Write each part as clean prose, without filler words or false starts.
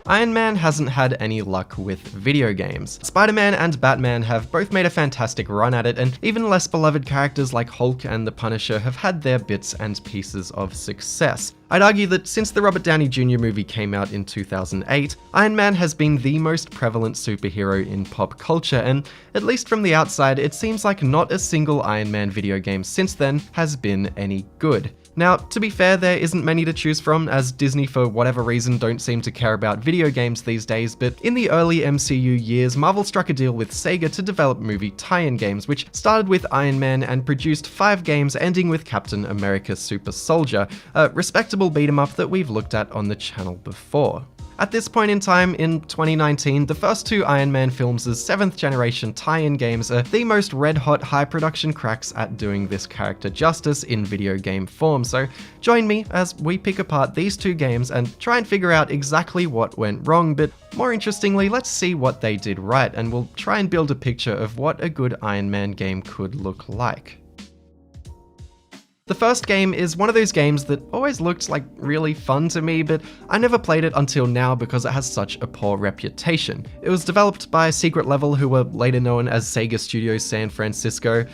Iron Man hasn't had any luck with video games. Spider-Man and Batman have both made a fantastic run at it, and even less beloved characters like Hulk and the Punisher have had their bits and pieces of success. I'd argue that since the Robert Downey Jr. movie came out in 2008, Iron Man has been the most prevalent superhero in pop culture, and at least from the outside, it seems like not a single Iron Man video game since then has been any good. Now, to be fair, there isn't many to choose from, as Disney for whatever reason don't seem to care about video games these days, but in the early MCU years, Marvel struck a deal with Sega to develop movie tie-in games, which started with Iron Man and produced 5 games ending with Captain America Super Soldier, a respectable beat-em-up that we've looked at on the channel before. At this point in time, in 2019, the first 2 Iron Man films' 7th generation tie-in games are the most red-hot high-production cracks at doing this character justice in video game form, so join me as we pick apart these 2 games and try and figure out exactly what went wrong, but more interestingly, let's see what they did right, and we'll try and build a picture of what a good Iron Man game could look like. The first game is one of those games that always looked like really fun to me, but I never played it until now because it has such a poor reputation. It was developed by Secret Level, who were later known as Sega Studios San Francisco.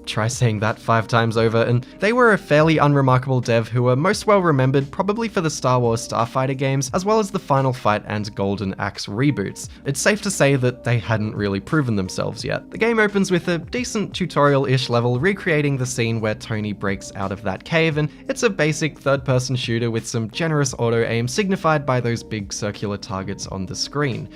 Try saying that 5 times over, and they were a fairly unremarkable dev who were most well remembered probably for the Star Wars Starfighter games, as well as the Final Fight and Golden Axe reboots. It's safe to say that they hadn't really proven themselves yet. The game opens with a decent tutorial-ish level recreating the scene where Tony breaks out of that cave, and it's a basic third-person shooter with some generous auto-aim signified by those big circular targets on the screen.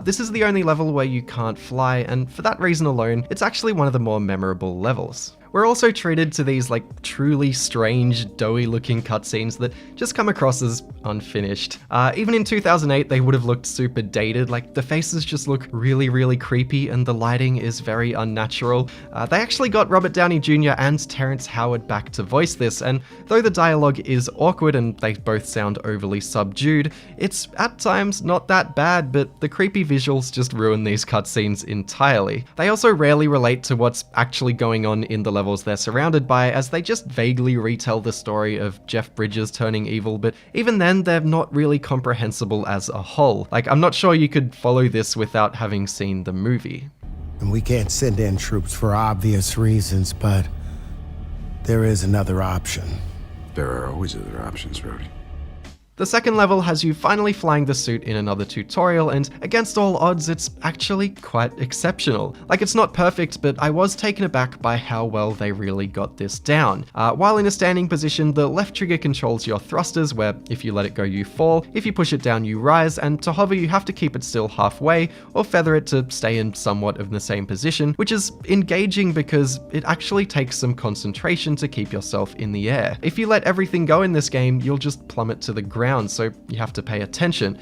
This is the only level where you can't fly, and for that reason alone, it's actually one of the more memorable levels. We're also treated to these truly strange, doughy looking cutscenes that just come across as unfinished. Even in 2008, they would have looked super dated, the faces just look really, really creepy and the lighting is very unnatural. They actually got Robert Downey Jr. and Terrence Howard back to voice this, and though the dialogue is awkward and they both sound overly subdued, it's at times not that bad, but the creepy visuals just ruin these cutscenes entirely. They also rarely relate to what's actually going on in the levels they're surrounded by, as they just vaguely retell the story of Jeff Bridges turning evil, but even then they're not really comprehensible as a whole. I'm not sure you could follow this without having seen the movie. And we can't send in troops for obvious reasons, but there is another option. There are always other options, Rhodey. The second level has you finally flying the suit in another tutorial, and against all odds, it's actually quite exceptional. It's not perfect, but I was taken aback by how well they really got this down. While in a standing position, the left trigger controls your thrusters, where if you let it go, you fall, if you push it down, you rise, and to hover, you have to keep it still halfway, or feather it to stay in somewhat of the same position, which is engaging because it actually takes some concentration to keep yourself in the air. If you let everything go in this game, you'll just plummet to the ground, so you have to pay attention.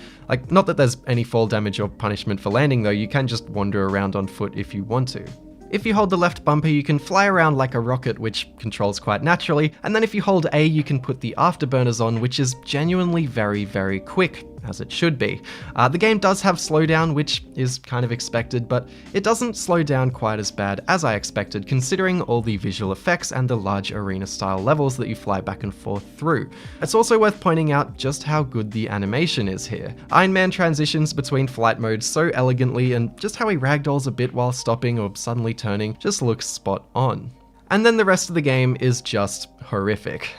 Not that there's any fall damage or punishment for landing though, you can just wander around on foot if you want to. If you hold the left bumper, you can fly around like a rocket, which controls quite naturally, and then if you hold A, you can put the afterburners on, which is genuinely very, very quick, as it should be. The game does have slowdown, which is kind of expected, but it doesn't slow down quite as bad as I expected, considering all the visual effects and the large arena-style levels that you fly back and forth through. It's also worth pointing out just how good the animation is here. Iron Man transitions between flight modes so elegantly, and just how he ragdolls a bit while stopping or suddenly turning just looks spot on. And then the rest of the game is just horrific.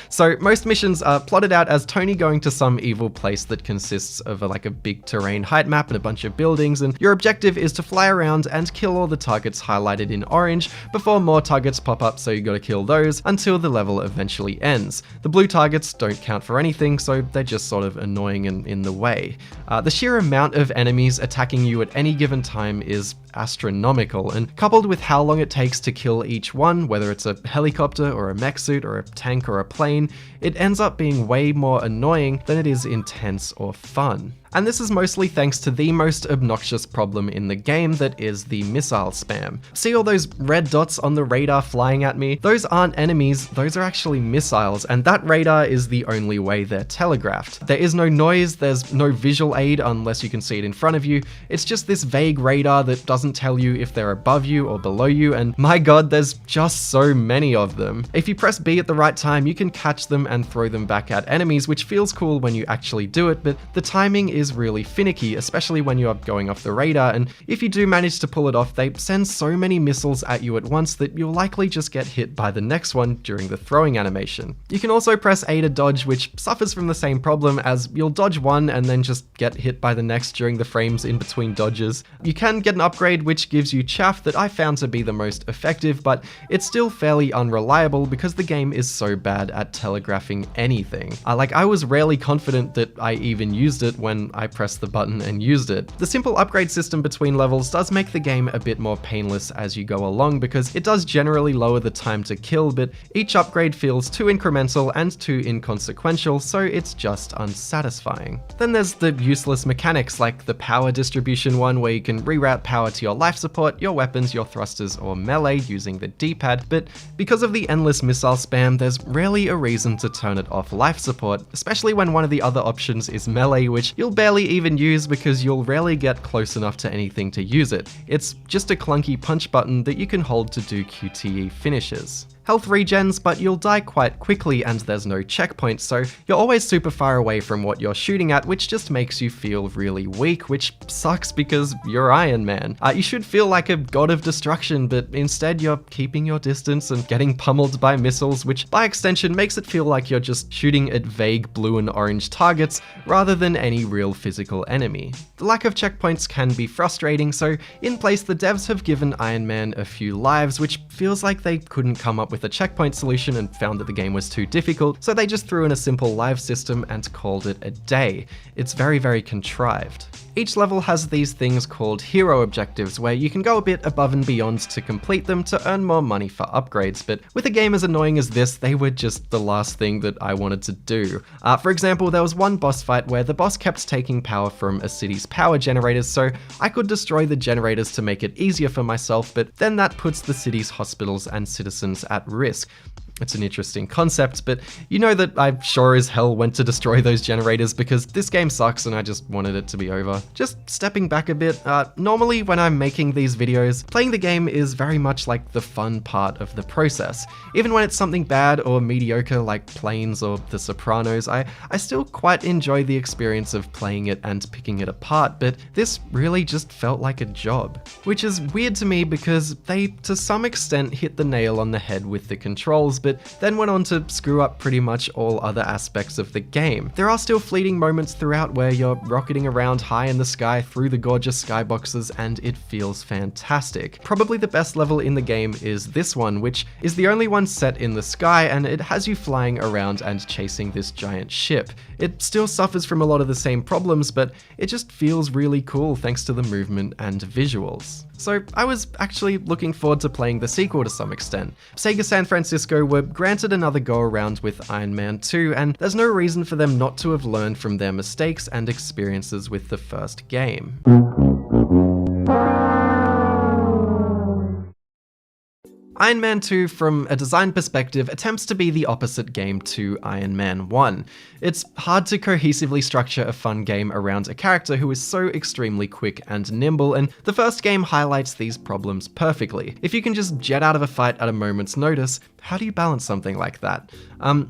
So most missions are plotted out as Tony going to some evil place that consists of a big terrain height map and a bunch of buildings, and your objective is to fly around and kill all the targets highlighted in orange before more targets pop up, so you gotta kill those until the level eventually ends. The blue targets don't count for anything, so they're just sort of annoying and in the way. The sheer amount of enemies attacking you at any given time is astronomical, and coupled with how long it takes to kill each one, whether it's a helicopter or a mech suit or a tank or a plane, it ends up being way more annoying than it is intense or fun. And this is mostly thanks to the most obnoxious problem in the game, that is the missile spam. See all those red dots on the radar flying at me? Those aren't enemies, those are actually missiles, and that radar is the only way they're telegraphed. There is no noise, there's no visual aid unless you can see it in front of you, it's just this vague radar that doesn't tell you if they're above you or below you, and my god, there's just so many of them. If you press B at the right time, you can catch them and throw them back at enemies, which feels cool when you actually do it, but the timing is is really finicky, especially when you're going off the radar, and if you do manage to pull it off, they send so many missiles at you at once that you'll likely just get hit by the next one during the throwing animation. You can also press A to dodge, which suffers from the same problem, as you'll dodge one and then just get hit by the next during the frames in between dodges. You can get an upgrade which gives you chaff that I found to be the most effective, but it's still fairly unreliable because the game is so bad at telegraphing anything. I was rarely confident that I even used it when I pressed the button and used it. The simple upgrade system between levels does make the game a bit more painless as you go along because it does generally lower the time to kill, but each upgrade feels too incremental and too inconsequential, so it's just unsatisfying. Then there's the useless mechanics like the power distribution one where you can reroute power to your life support, your weapons, your thrusters, or melee using the D-pad, but because of the endless missile spam, there's rarely a reason to turn it off life support, especially when one of the other options is melee, which you'll barely even use because you'll rarely get close enough to anything to use it. It's just a clunky punch button that you can hold to do QTE finishes. Health regens, but you'll die quite quickly and there's no checkpoint, so you're always super far away from what you're shooting at, which just makes you feel really weak, which sucks because you're Iron Man. You should feel like a god of destruction, but instead you're keeping your distance and getting pummeled by missiles, which by extension makes it feel like you're just shooting at vague blue and orange targets rather than any real physical enemy. The lack of checkpoints can be frustrating, so in place the devs have given Iron Man a few lives, which feels like they couldn't come up with a checkpoint solution and found that the game was too difficult, so they just threw in a simple live system and called it a day. It's very, very contrived. Each level has these things called hero objectives, where you can go a bit above and beyond to complete them to earn more money for upgrades, but with a game as annoying as this, they were just the last thing that I wanted to do. For example, there was one boss fight where the boss kept taking power from a city's power generators, so I could destroy the generators to make it easier for myself, but then that puts the city's hospitals and citizens at risk. It's an interesting concept, but you know that I sure as hell went to destroy those generators because this game sucks and I just wanted it to be over. Just stepping back a bit, normally when I'm making these videos, playing the game is very much like the fun part of the process. Even when it's something bad or mediocre like Planes or The Sopranos, I still quite enjoy the experience of playing it and picking it apart, but this really just felt like a job. Which is weird to me because they, to some extent, hit the nail on the head with the controls, but then went on to screw up pretty much all other aspects of the game. There are still fleeting moments throughout where you're rocketing around high in the sky through the gorgeous skyboxes and it feels fantastic. Probably the best level in the game is this one, which is the only one set in the sky and it has you flying around and chasing this giant ship. It still suffers from a lot of the same problems, but it just feels really cool thanks to the movement and visuals. So I was actually looking forward to playing the sequel to some extent. Sega San Francisco were granted another go around with Iron Man 2, and there's no reason for them not to have learned from their mistakes and experiences with the first game. Iron Man 2, from a design perspective, attempts to be the opposite game to Iron Man 1. It's hard to cohesively structure a fun game around a character who is so extremely quick and nimble, and the first game highlights these problems perfectly. If you can just jet out of a fight at a moment's notice, how do you balance something like that?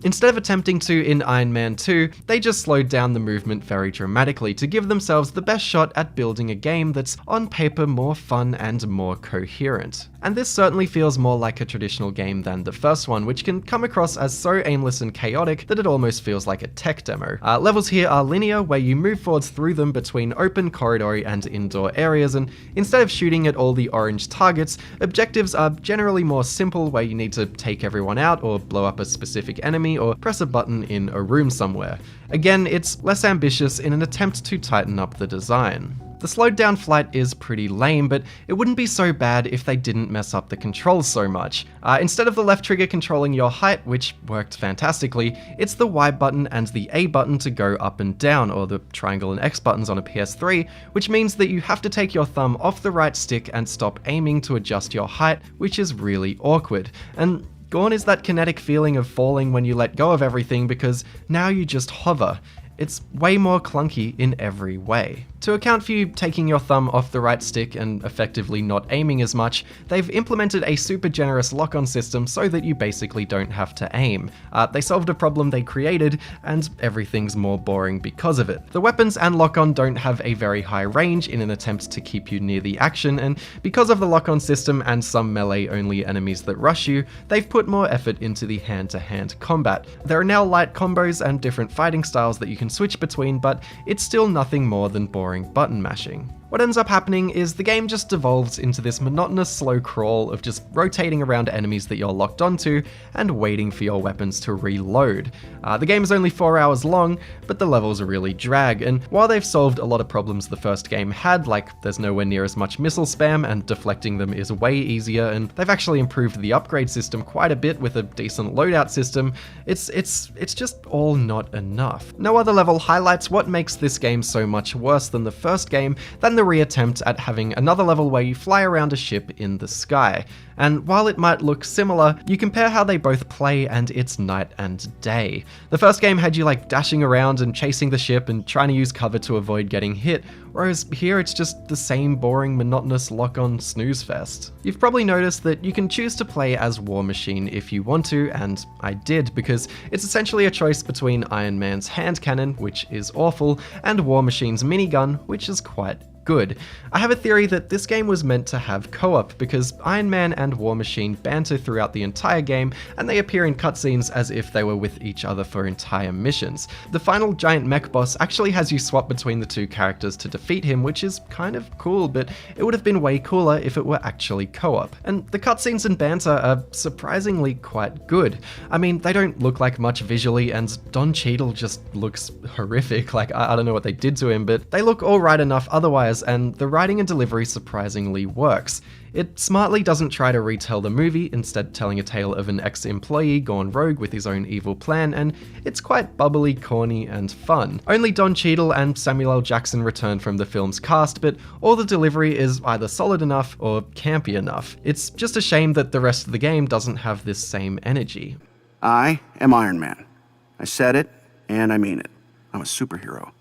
Instead of attempting to in Iron Man 2, they just slowed down the movement very dramatically to give themselves the best shot at building a game that's on paper more fun and more coherent. And this certainly feels more like a traditional game than the first one, which can come across as so aimless and chaotic that it almost feels like a tech demo. Levels here are linear, where you move forwards through them between open corridory and indoor areas, and instead of shooting at all the orange targets, objectives are generally more simple, where you need to take everyone out or blow up a specific enemy or press a button in a room somewhere. Again, it's less ambitious in an attempt to tighten up the design. The slowed down flight is pretty lame, but it wouldn't be so bad if they didn't mess up the controls so much. Instead of the left trigger controlling your height, which worked fantastically, it's the Y button and the A button to go up and down, or the triangle and X buttons on a PS3, which means that you have to take your thumb off the right stick and stop aiming to adjust your height, which is really awkward. And gone is that kinetic feeling of falling when you let go of everything, because now you just hover. It's way more clunky in every way. To account for you taking your thumb off the right stick and effectively not aiming as much, they've implemented a super generous lock-on system so that you basically don't have to aim. They solved a problem they created, and everything's more boring because of it. The weapons and lock-on don't have a very high range in an attempt to keep you near the action, and because of the lock-on system and some melee-only enemies that rush you, they've put more effort into the hand-to-hand combat. There are now light combos and different fighting styles that you can switch between, but it's still nothing more than boring button mashing. What ends up happening is the game just devolves into this monotonous slow crawl of just rotating around enemies that you're locked onto and waiting for your weapons to reload. The game is only 4 hours long, but the levels really drag, and while they've solved a lot of problems the first game had, like there's nowhere near as much missile spam and deflecting them is way easier, and they've actually improved the upgrade system quite a bit with a decent loadout system, it's just all not enough. No other level highlights what makes this game so much worse than the first game than the reattempt at having another level where you fly around a ship in the sky. And while it might look similar, you compare how they both play and it's night and day. The first game had you like dashing around and chasing the ship and trying to use cover to avoid getting hit, whereas here it's just the same boring, monotonous lock-on snooze fest. You've probably noticed that you can choose to play as War Machine if you want to, and I did, because it's essentially a choice between Iron Man's hand cannon, which is awful, and War Machine's minigun, which is quite good. I have a theory that this game was meant to have co-op because Iron Man and War Machine banter throughout the entire game, and they appear in cutscenes as if they were with each other for entire missions. The final giant mech boss actually has you swap between the two characters to defeat him, which is kind of cool, but it would have been way cooler if it were actually co-op. And the cutscenes and banter are surprisingly quite good. I mean, they don't look like much visually, and Don Cheadle just looks horrific. Like, I don't know what they did to him, but they look alright enough otherwise, and the writing and delivery surprisingly works. It smartly doesn't try to retell the movie, instead telling a tale of an ex-employee gone rogue with his own evil plan, and it's quite bubbly, corny, and fun. Only Don Cheadle and Samuel L. Jackson return from the film's cast, but all the delivery is either solid enough or campy enough. It's just a shame that the rest of the game doesn't have this same energy. I am Iron Man. I said it, and I mean it. I'm a superhero,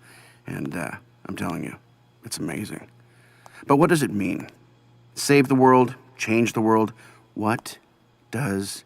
and I'm telling you, it's amazing. But what does it mean? Save the world, change the world. What does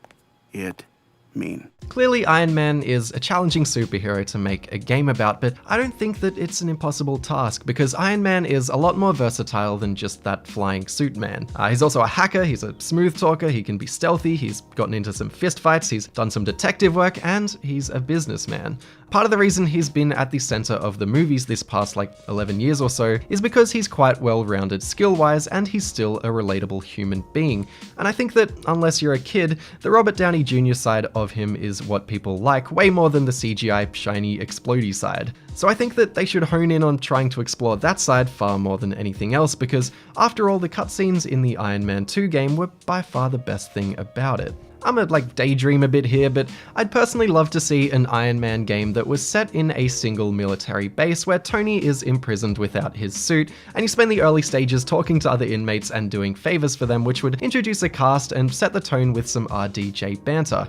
it mean? Clearly, Iron Man is a challenging superhero to make a game about, but I don't think that it's an impossible task, because Iron Man is a lot more versatile than just that flying suit man. He's also a hacker, he's a smooth talker, he can be stealthy, he's gotten into some fistfights, he's done some detective work, and he's a businessman. Part of the reason he's been at the center of the movies this past 11 years or so is because he's quite well-rounded skill-wise, and he's still a relatable human being. And I think that, unless you're a kid, the Robert Downey Jr. side of him is what people like way more than the CGI shiny explodey side. So I think that they should hone in on trying to explore that side far more than anything else, because after all, the cutscenes in the Iron Man 2 game were by far the best thing about it. I'm a daydream a bit here, but I'd personally love to see an Iron Man game that was set in a single military base where Tony is imprisoned without his suit, and you spend the early stages talking to other inmates and doing favors for them, which would introduce a cast and set the tone with some RDJ banter.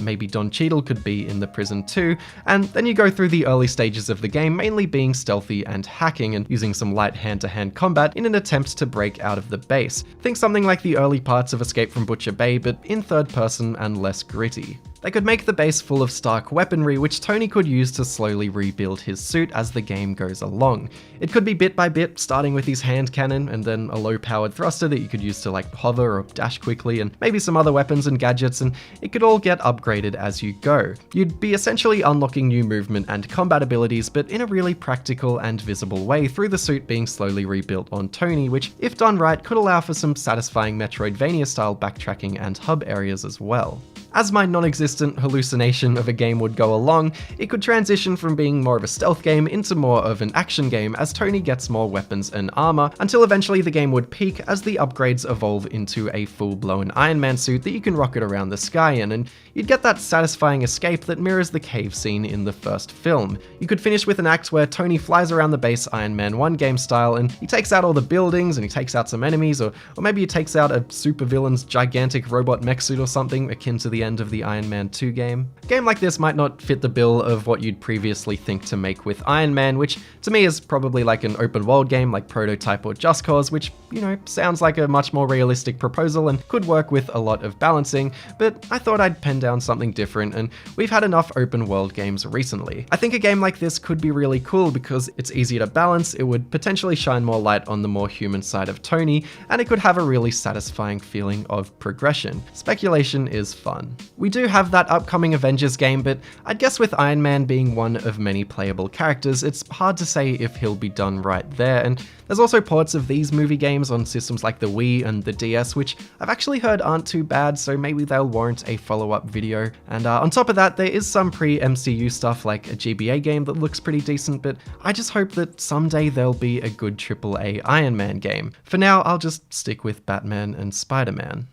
Maybe Don Cheadle could be in the prison too, and then you go through the early stages of the game mainly being stealthy and hacking and using some light hand-to-hand combat in an attempt to break out of the base. Think something like the early parts of Escape from Butcher Bay, but in third person and less gritty. They could make the base full of Stark weaponry, which Tony could use to slowly rebuild his suit as the game goes along. It could be bit by bit, starting with his hand cannon, and then a low-powered thruster that you could use to hover or dash quickly, and maybe some other weapons and gadgets, and it could all get upgraded as you go. You'd be essentially unlocking new movement and combat abilities, but in a really practical and visible way through the suit being slowly rebuilt on Tony, which, if done right, could allow for some satisfying Metroidvania-style backtracking and hub areas as well. As my non-existent hallucination of a game would go along, it could transition from being more of a stealth game into more of an action game as Tony gets more weapons and armor, until eventually the game would peak as the upgrades evolve into a full-blown Iron Man suit that you can rocket around the sky in, and you'd get that satisfying escape that mirrors the cave scene in the first film. You could finish with an act where Tony flies around the base Iron Man 1 game style, and he takes out all the buildings, and he takes out some enemies, or maybe he takes out a supervillain's gigantic robot mech suit or something akin to the the end of the Iron Man 2 game. A game like this might not fit the bill of what you'd previously think to make with Iron Man, which to me is probably like an open world game like Prototype or Just Cause, which, you know, sounds like a much more realistic proposal and could work with a lot of balancing, but I thought I'd pen down something different, and we've had enough open world games recently. I think a game like this could be really cool because it's easy to balance, it would potentially shine more light on the more human side of Tony, and it could have a really satisfying feeling of progression. Speculation is fun. We do have that upcoming Avengers game, but I'd guess with Iron Man being one of many playable characters, it's hard to say if he'll be done right there, and there's also ports of these movie games on systems like the Wii and the DS, which I've actually heard aren't too bad, so maybe they'll warrant a follow-up video. And on top of that, there is some pre-MCU stuff like a GBA game that looks pretty decent, but I just hope that someday there'll be a good AAA Iron Man game. For now, I'll just stick with Batman and Spider-Man.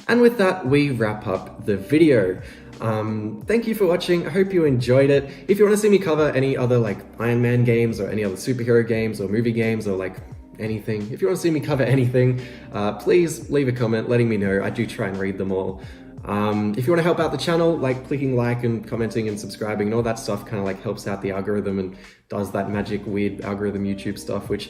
And with that, we wrap up the video. Thank you for watching, I hope you enjoyed it. If you want to see me cover any other like Iron Man games or any other superhero games or movie games or like anything, if you want to see me cover anything, please leave a comment letting me know. I do try and read them all. If you want to help out the channel, like clicking like and commenting and subscribing and all that stuff kind of like helps out the algorithm and does that magic weird algorithm YouTube stuff, which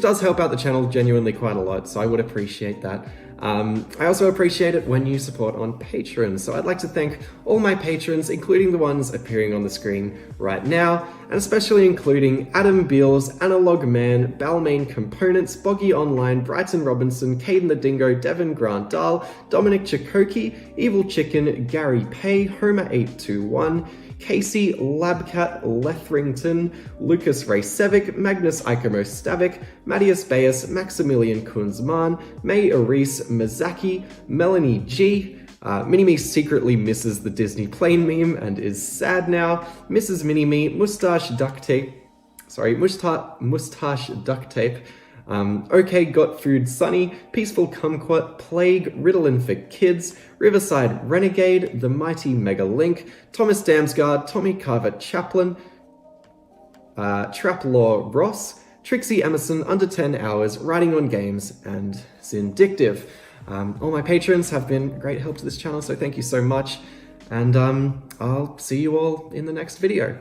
does help out the channel genuinely quite a lot, so I would appreciate that. I also appreciate it when you support on Patreon, so I'd like to thank all my patrons, including the ones appearing on the screen right now, and especially including Adam Beals, Analog Man, Balmain Components, Boggy Online, Brighton Robinson, Caden the Dingo, Devin Grant Dahl, Dominic Chikoki, Evil Chicken, Gary Pay, Homer821, Casey Labcat Lethrington, Lucas Raysevic, Magnus Ikomo Stavik, Matthias Bayes, Maximilian Kunzman, May Aris Mizaki, Melanie G, Minimme secretly misses the Disney plane meme and is sad now, Mrs. Minimme, Mustache Duct Tape, OK Got Food Sunny, Peaceful Kumquat, Plague, Ritalin for Kids, Riverside Renegade, The Mighty Mega Link, Thomas Damsgaard, Tommy Carver Chaplin, Traplaw Ross, Trixie Emerson, Under 10 Hours, Writing on Games, and Zindictive. All my patrons have been great help to this channel, so thank you so much, and I'll see you all in the next video.